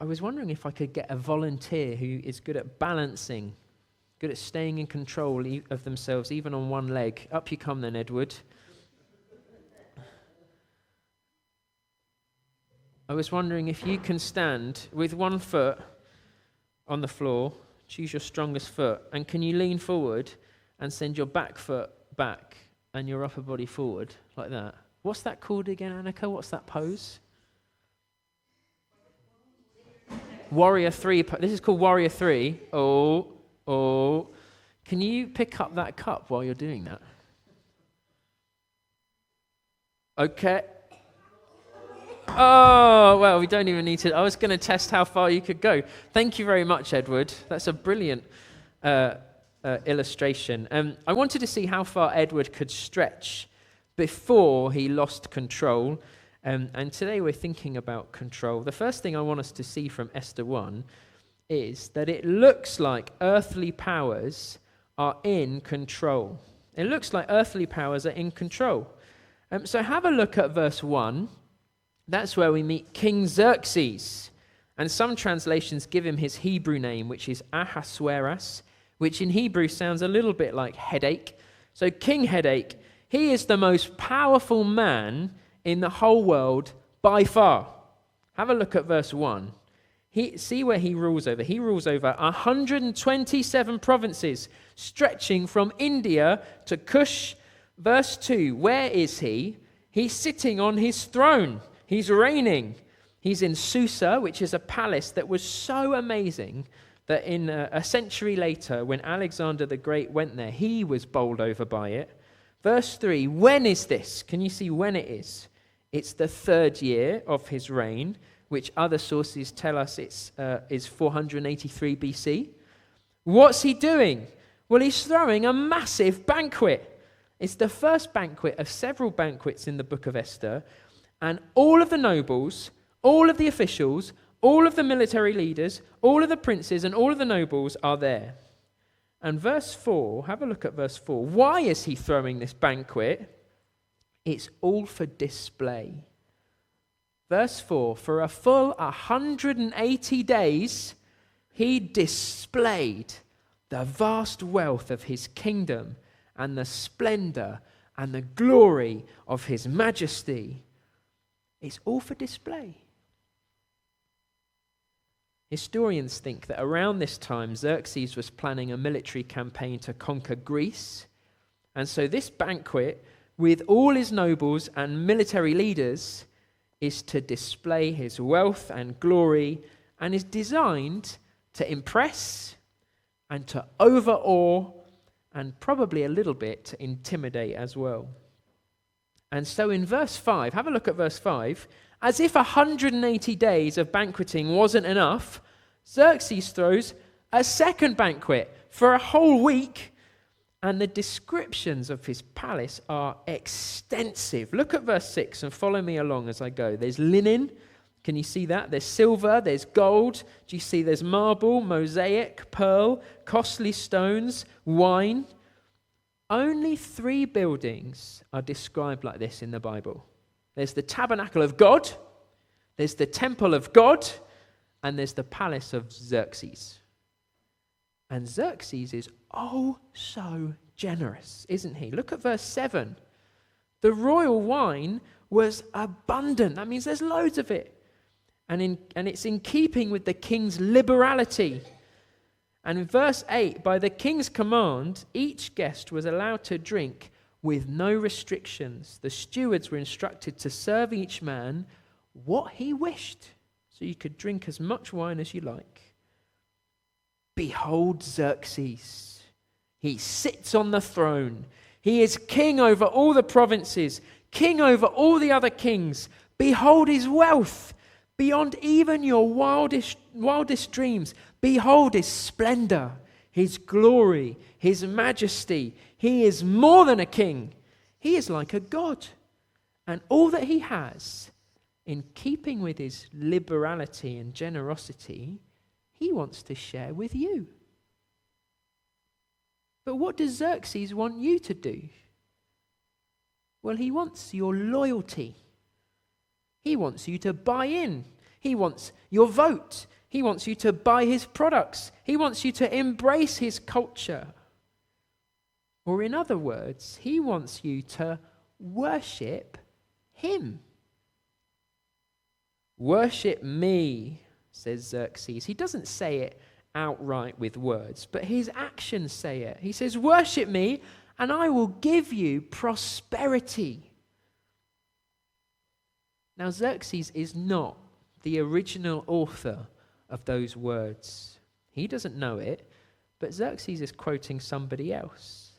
I was wondering if I could get a volunteer who is good at balancing, good at staying in control of themselves, even on one leg. Up you come then, Edward. I was wondering if you can stand with one foot on the floor, choose your strongest foot, and can you lean forward and send your back foot back and your upper body forward, like that? What's that called again, Annika? What's that pose? Warrior 3. This is called Warrior 3. Oh. Can you pick up that cup while you're doing that? Okay. Oh, well, we don't even need to. I was going to test how far you could go. Thank you very much, Edward. That's a brilliant illustration. I wanted to see how far Edward could stretch before he lost control. And today we're thinking about control. The first thing I want us to see from Esther 1 is that it looks like earthly powers are in control. It looks like earthly powers are in control. So have a look at verse 1. That's where we meet King Xerxes. And some translations give him his Hebrew name, which is Ahasuerus, which in Hebrew sounds a little bit like headache. So King Headache, he is the most powerful man in the whole world by far. Have a look at verse 1. See where he rules over. He rules over 127 provinces, stretching from India to Kush. Verse 2, where is he? He's sitting on his throne. He's reigning. He's in Susa, which is a palace that was so amazing that in a century later, when Alexander the Great went there, he was bowled over by it. Verse 3, when is this? Can you see when it is? It's the 3rd year of his reign, which other sources tell us is 483 BC. What's he doing? Well, he's throwing a massive banquet. It's the first banquet of several banquets in the book of Esther, and all of the nobles, all of the officials, all of the military leaders, all of the princes, and all of the nobles are there. And verse 4, have a look at verse 4. Why is he throwing this banquet? It's all for display. Verse 4, for a full 180 days, he displayed the vast wealth of his kingdom and the splendor and the glory of his majesty. It's all for display. Historians think that around this time, Xerxes was planning a military campaign to conquer Greece. And so this banquet, with all his nobles and military leaders, is to display his wealth and glory, and is designed to impress and to overawe and probably a little bit to intimidate as well. And so in verse 5, have a look at verse 5, as if 180 days of banqueting wasn't enough, Xerxes throws a second banquet for a whole week, and the descriptions of his palace are extensive. Look at verse 6 and follow me along as I go. There's linen. Can you see that? There's silver, there's gold. Do you see there's marble, mosaic, pearl, costly stones, wine? Only 3 buildings are described like this in the Bible. There's the tabernacle of God, there's the temple of God, and there's the palace of Xerxes. And Xerxes is oh so generous, isn't he? Look at verse 7. The royal wine was abundant. That means there's loads of it. And it's in keeping with the king's liberality. And in verse 8, by the king's command, each guest was allowed to drink with no restrictions. The stewards were instructed to serve each man what he wished, so you could drink as much wine as you like. Behold Xerxes. He sits on the throne. He is king over all the provinces, king over all the other kings. Behold his wealth beyond even your wildest dreams. Behold his splendor, his glory, his majesty. He is more than a king. He is like a god. And all that he has, in keeping with his liberality and generosity, he wants to share with you. But what does Xerxes want you to do? Well, he wants your loyalty. He wants you to buy in. He wants your vote. He wants you to buy his products. He wants you to embrace his culture. Or in other words, he wants you to worship him. Worship me, says Xerxes. He doesn't say it outright with words, but his actions say it. He says, worship me and I will give you prosperity. Now, Xerxes is not the original author of those words. He doesn't know it, but Xerxes is quoting somebody else.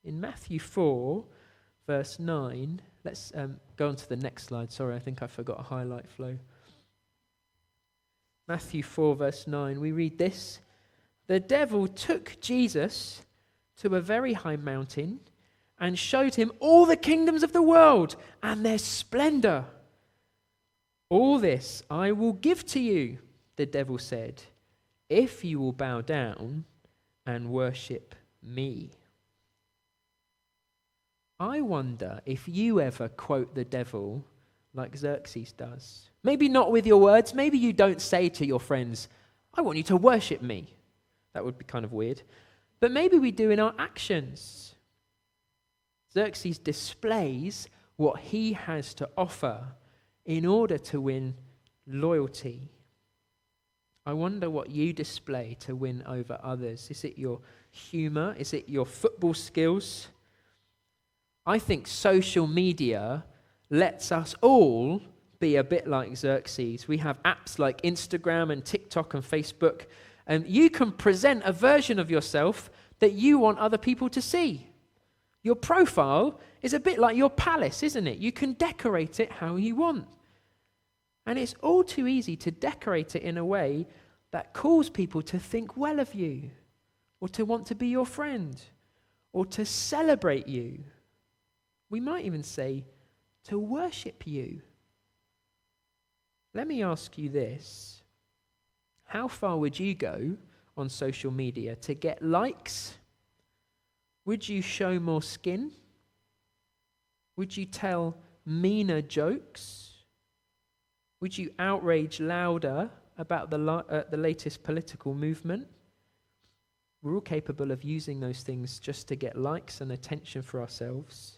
In Matthew 4, verse 9, let's go on to the next slide. Sorry, I think I forgot a highlight flow. Matthew 4, verse 9, we read this. The devil took Jesus to a very high mountain and showed him all the kingdoms of the world and their splendor. All this I will give to you, the devil said, if you will bow down and worship me. I wonder if you ever quote the devil like Xerxes does. Maybe not with your words. Maybe you don't say to your friends, I want you to worship me. That would be kind of weird. But maybe we do in our actions. Xerxes displays what he has to offer in order to win loyalty. I wonder what you display to win over others. Is it your humor? Is it your football skills? I think social media lets us all be a bit like Xerxes. We have apps like Instagram and TikTok and Facebook, and you can present a version of yourself that you want other people to see. Your profile is a bit like your palace, isn't it? You can decorate it how you want. And it's all too easy to decorate it in a way that calls people to think well of you, or to want to be your friend, or to celebrate you. We might even say to worship you. Let me ask you this. How far would you go on social media to get likes? Would you show more skin? Would you tell meaner jokes? Would you outrage louder about the latest political movement? We're all capable of using those things just to get likes and attention for ourselves.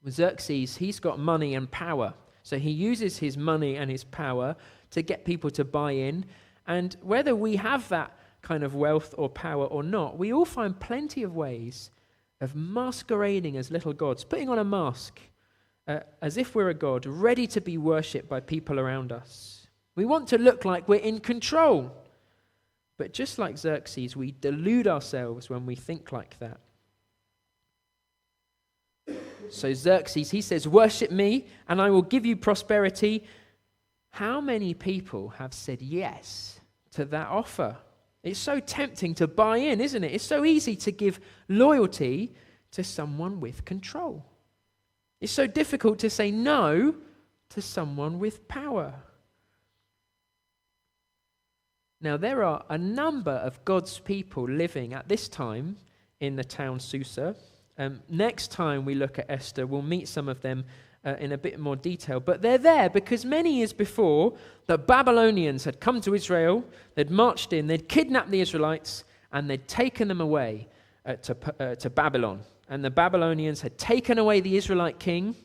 Xerxes, he's got money and power. So he uses his money and his power to get people to buy in. And whether we have that kind of wealth or power or not, we all find plenty of ways of masquerading as little gods, putting on a mask as if we're a god, ready to be worshipped by people around us. We want to look like we're in control. But just like Xerxes, we delude ourselves when we think like that. So Xerxes, he says, worship me and I will give you prosperity. How many people have said yes to that offer? It's so tempting to buy in, isn't it? It's so easy to give loyalty to someone with control. It's so difficult to say no to someone with power. Now, there are a number of God's people living at this time in the town Susa. Next time we look at Esther, we'll meet some of them in a bit more detail. But they're there because many years before, the Babylonians had come to Israel, they'd marched in, they'd kidnapped the Israelites, and they'd taken them away to Babylon. And the Babylonians had taken away the Israelite king.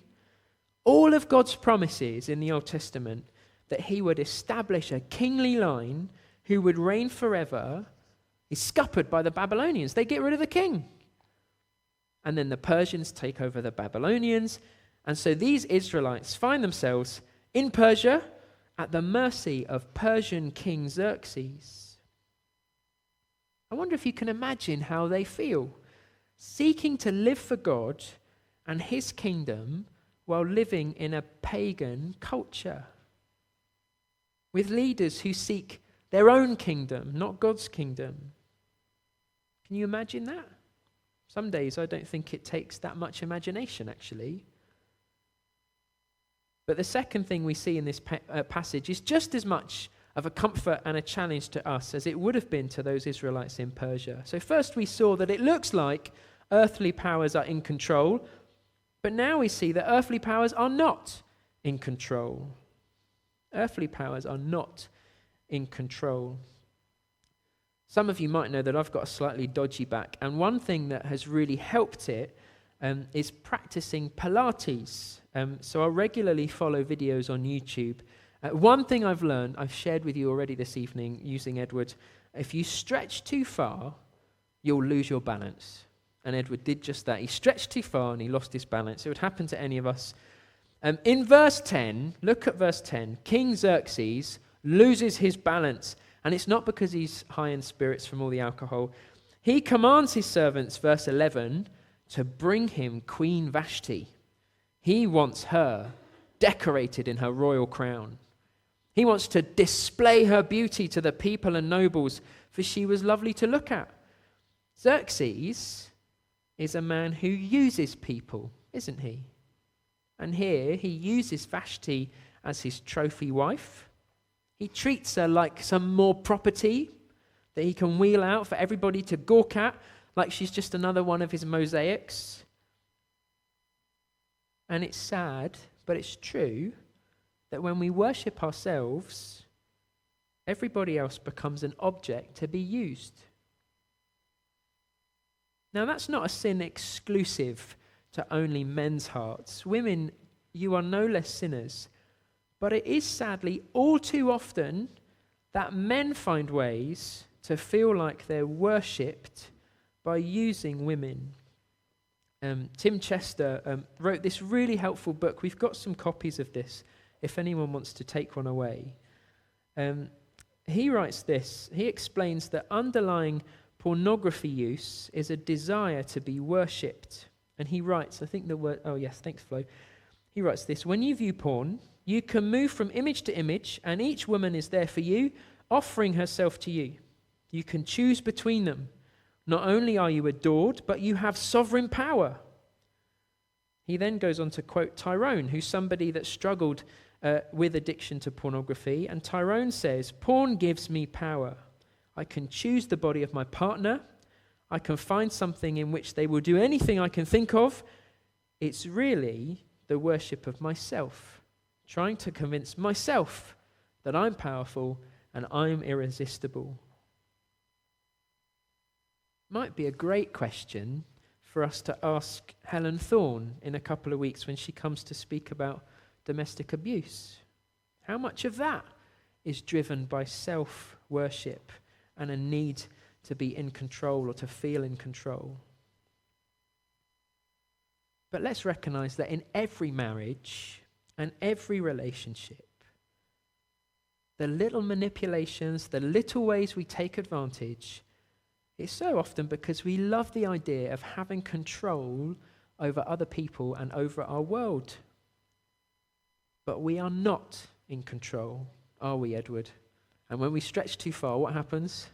All of God's promises in the Old Testament that he would establish a kingly line who would reign forever is scuppered by the Babylonians. They get rid of the king. And then the Persians take over the Babylonians. And so these Israelites find themselves in Persia at the mercy of Persian King Xerxes. I wonder if you can imagine how they feel, seeking to live for God and his kingdom while living in a pagan culture, with leaders who seek their own kingdom, not God's kingdom. Can you imagine that? Some days I don't think it takes that much imagination, actually. But the second thing we see in this passage is just as much of a comfort and a challenge to us as it would have been to those Israelites in Persia. So first we saw that it looks like earthly powers are in control, but now we see that earthly powers are not in control. Earthly powers are not in control. Some of you might know that I've got a slightly dodgy back, and one thing that has really helped it is practicing Pilates. So I regularly follow videos on YouTube. One thing I've learned, I've shared with you already this evening using Edward, if you stretch too far, you'll lose your balance. And Edward did just that. He stretched too far and he lost his balance. It would happen to any of us. In verse 10, look at verse 10. King Xerxes loses his balance. And it's not because he's high in spirits from all the alcohol. He commands his servants, verse 11, to bring him Queen Vashti. He wants her decorated in her royal crown. He wants to display her beauty to the people and nobles, for she was lovely to look at. Xerxes is a man who uses people, isn't he? And here he uses Vashti as his trophy wife. He treats her like some more property that he can wheel out for everybody to gawk at, like she's just another one of his mosaics. And it's sad, but it's true, that when we worship ourselves, everybody else becomes an object to be used. Now, that's not a sin exclusive to only men's hearts. Women, you are no less sinners. But it is sadly all too often that men find ways to feel like they're worshipped by using women. Tim Chester wrote this really helpful book. We've got some copies of this if anyone wants to take one away. He writes this. He explains that underlying pornography use is a desire to be worshipped. And he writes, I think the word, oh yes, thanks Flo. He writes this: when you view porn, you can move from image to image, and each woman is there for you, offering herself to you. You can choose between them. Not only are you adored, but you have sovereign power. He then goes on to quote Tyrone, who's somebody that struggled with addiction to pornography. And Tyrone says, "Porn gives me power. I can choose the body of my partner. I can find something in which they will do anything I can think of. It's really the worship of myself, trying to convince myself that I'm powerful and I'm irresistible." Might be a great question for us to ask Helen Thorne in a couple of weeks when she comes to speak about domestic abuse. How much of that is driven by self-worship and a need to be in control or to feel in control? But let's recognize that in every marriage and every relationship, the little manipulations, the little ways we take advantage, it's so often because we love the idea of having control over other people and over our world. But we are not in control, are we, Edward? And when we stretch too far, what happens?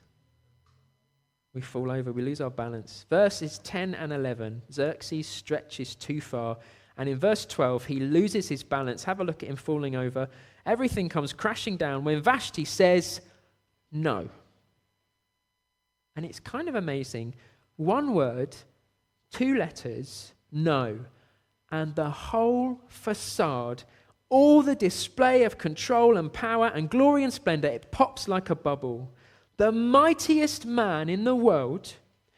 We fall over, we lose our balance. Verses 10 and 11, Xerxes stretches too far. And in verse 12, he loses his balance. Have a look at him falling over. Everything comes crashing down when Vashti says no. And it's kind of amazing. One word, 2 letters, no. And the whole facade, all the display of control and power and glory and splendor, it pops like a bubble. The mightiest man in the world,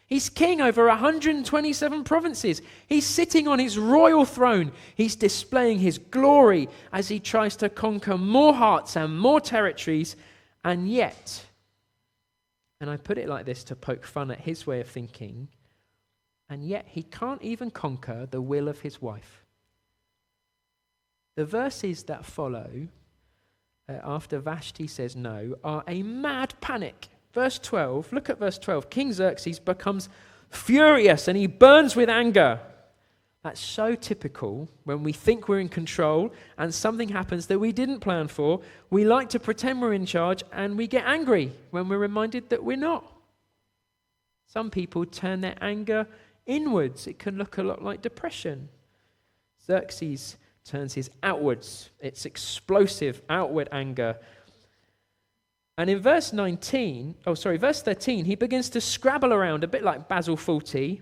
he's king over 127 provinces. He's sitting on his royal throne. He's displaying his glory as he tries to conquer more hearts and more territories. And yet, and I put it like this to poke fun at his way of thinking, and yet he can't even conquer the will of his wife. The verses that follow after Vashti says no are a mad panic. Verse 12, look at verse 12. King Xerxes becomes furious and he burns with anger. That's so typical when we think we're in control and something happens that we didn't plan for. We like to pretend we're in charge and we get angry when we're reminded that we're not. Some people turn their anger inwards. It can look a lot like depression. Xerxes turns his outwards. It's explosive outward anger. And in verse 13, he begins to scrabble around a bit like Basil Fawlty.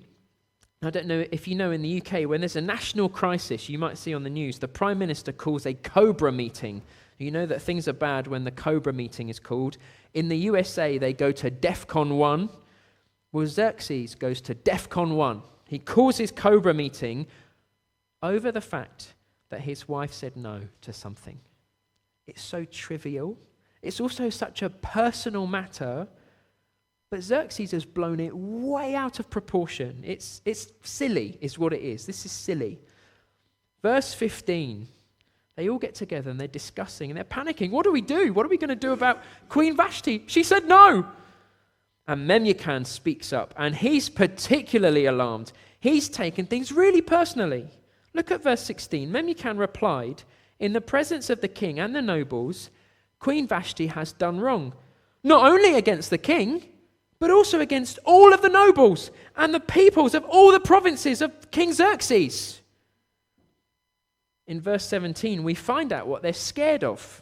I don't know if you know in the UK, when there's a national crisis, you might see on the news, the Prime Minister calls a Cobra meeting You know that things are bad when the Cobra meeting is called. In the USA, they go to DEFCON 1. Well, Xerxes goes to DEFCON 1. He calls his Cobra meeting over the fact that his wife said no to something. It's so trivial. It's also such a personal matter. But Xerxes has blown it way out of proportion. It's silly is what it is. This is silly. Verse 15. They all get together and they're discussing and they're panicking. What do we do? What are we going to do about Queen Vashti? She said no. And Memucan speaks up and he's particularly alarmed. He's taken things really personally. Look at verse 16. Memucan replied, in the presence of the king and the nobles, Queen Vashti has done wrong, not only against the king, but also against all of the nobles and the peoples of all the provinces of King Xerxes. In verse 17, we find out what they're scared of.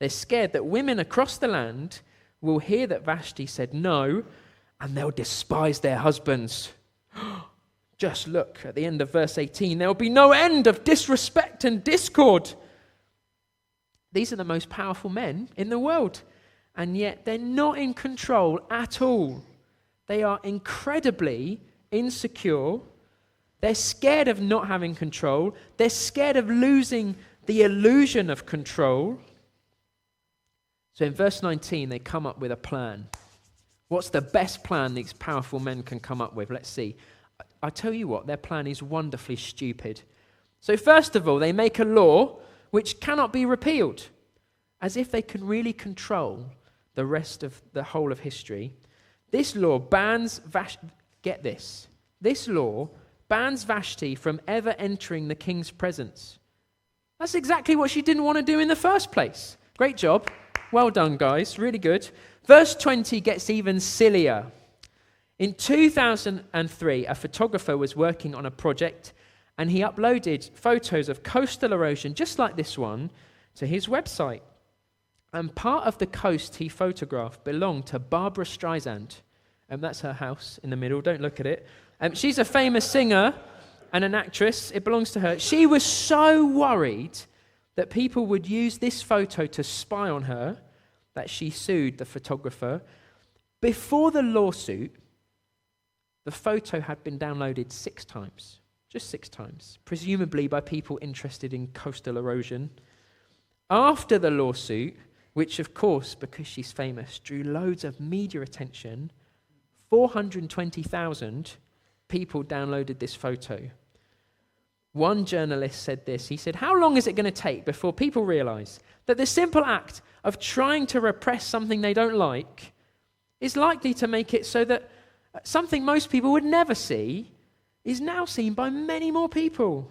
They're scared that women across the land will hear that Vashti said no, and they'll despise their husbands. Just look at the end of verse 18. There will be no end of disrespect and discord. These are the most powerful men in the world, and yet they're not in control at all. They are incredibly insecure. They're scared of not having control. They're scared of losing the illusion of control. So in verse 19, they come up with a plan. What's the best plan these powerful men can come up with? Let's see. I tell you what, their plan is wonderfully stupid. So first of all, they make a law which cannot be repealed, as if they can really control the rest of the whole of history. This law bans get this. This law bans Vashti from ever entering the king's presence. That's exactly what she didn't want to do in the first place. Great job. Well done, guys. Really good. Verse 20 gets even sillier. In 2003, a photographer was working on a project and he uploaded photos of coastal erosion, just like this one, to his website. And part of the coast he photographed belonged to Barbara Streisand. That's her house in the middle. Don't look at it. She's a famous singer and an actress. It belongs to her. She was so worried that people would use this photo to spy on her that she sued the photographer. Before the lawsuit, the photo had been downloaded 6 times. Just 6 times. Presumably by people interested in coastal erosion. After the lawsuit, which of course, because she's famous, drew loads of media attention, 420,000 people downloaded this photo. One journalist said this. He said, how long is it going to take before people realize that the simple act of trying to repress something they don't like is likely to make it so that something most people would never see is now seen by many more people?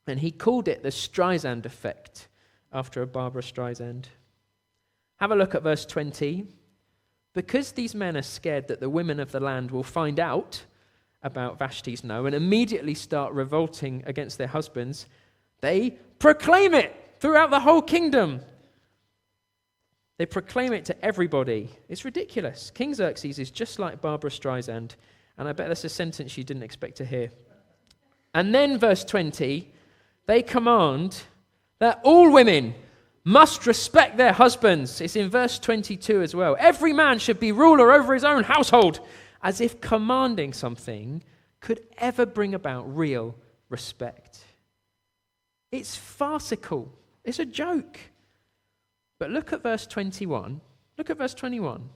And he called it the Streisand effect, after a Barbara Streisand. Have a look at verse 20. Because these men are scared that the women of the land will find out about Vashti's no and immediately start revolting against their husbands, they proclaim it throughout the whole kingdom. They proclaim it to everybody. It's ridiculous. King Xerxes is just like Barbara Streisand, and I bet that's a sentence you didn't expect to hear. And then verse 20, they command that all women must respect their husbands. It's in verse 22 as well. Every man should be ruler over his own household, as if commanding something could ever bring about real respect. It's farcical. It's a joke. But look at verse 21. Look at verse 21.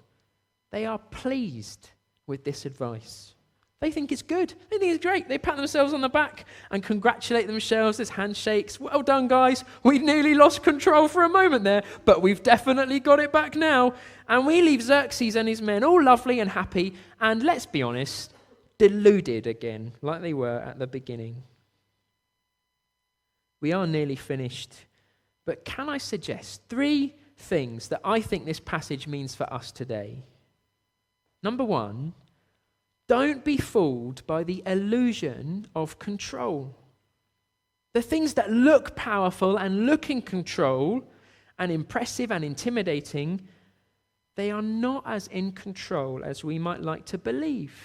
They are pleased with this advice. They think it's good. They think it's great. They pat themselves on the back and congratulate themselves. There's handshakes. Well done, guys. We nearly lost control for a moment there, but we've definitely got it back now. And we leave Xerxes and his men all lovely and happy, and let's be honest, deluded again, like they were at the beginning. We are nearly finished, but can I suggest 3 things that I think this passage means for us today? Number 1, don't be fooled by the illusion of control. The things that look powerful and look in control and impressive and intimidating, they are not as in control as we might like to believe.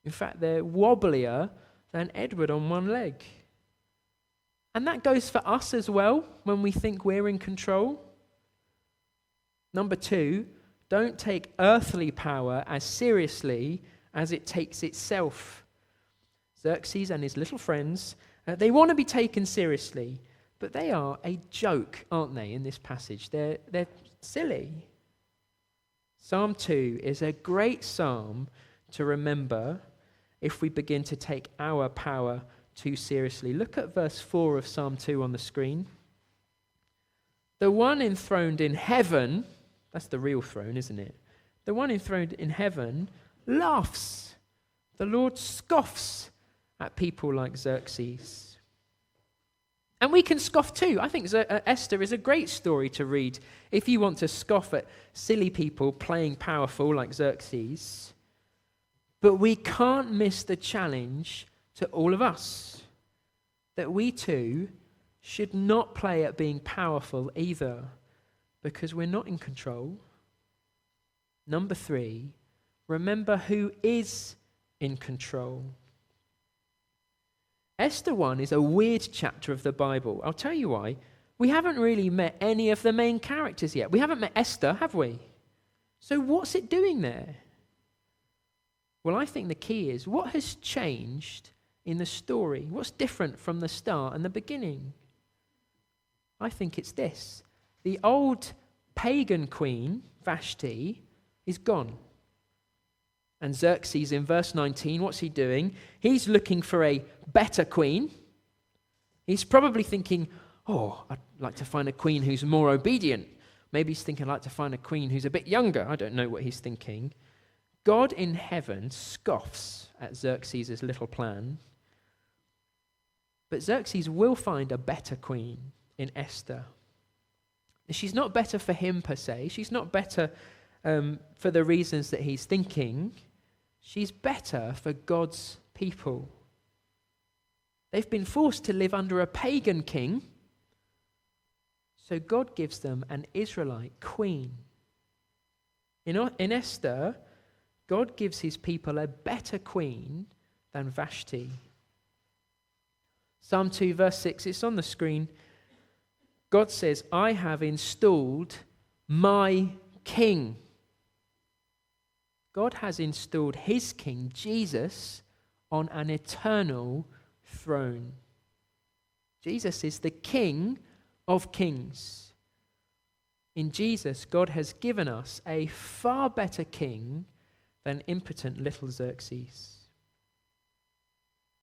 In fact, they're wobblier than Edward on one leg. And that goes for us as well when we think we're in control. Number 2, don't take earthly power as seriously as it takes itself. Xerxes and his little friends, they want to be taken seriously, but they are a joke, aren't they, in this passage? They're silly. Psalm 2 is a great psalm to remember if we begin to take our power too seriously. Look at verse 4 of Psalm 2 on the screen. The one enthroned in heaven, that's the real throne, isn't it? The one enthroned in heaven laughs. The Lord scoffs at people like Xerxes. And we can scoff too. I think Esther is a great story to read if you want to scoff at silly people playing powerful like Xerxes. But we can't miss the challenge to all of us that we too should not play at being powerful either, because we're not in control. Number 3, remember who is in control. Esther 1 is a weird chapter of the Bible. I'll tell you why. We haven't really met any of the main characters yet. We haven't met Esther, have we? So what's it doing there? Well, I think the key is what has changed in the story? What's different from the start and the beginning? I think it's this. The old pagan queen, Vashti, is gone. And Xerxes, in verse 19, what's he doing? He's looking for a better queen. He's probably thinking, I'd like to find a queen who's more obedient. Maybe he's thinking, I'd like to find a queen who's a bit younger. I don't know what he's thinking. God in heaven scoffs at Xerxes' little plan. But Xerxes will find a better queen in Esther. She's not better for him per se. She's not better for the reasons that he's thinking. She's better for God's people. They've been forced to live under a pagan king, so God gives them an Israelite queen. In Esther, God gives his people a better queen than Vashti. Psalm 2 verse 6, it's on the screen. God says, I have installed my king. God has installed his king, Jesus, on an eternal throne. Jesus is the King of kings. In Jesus, God has given us a far better king than impotent little Xerxes.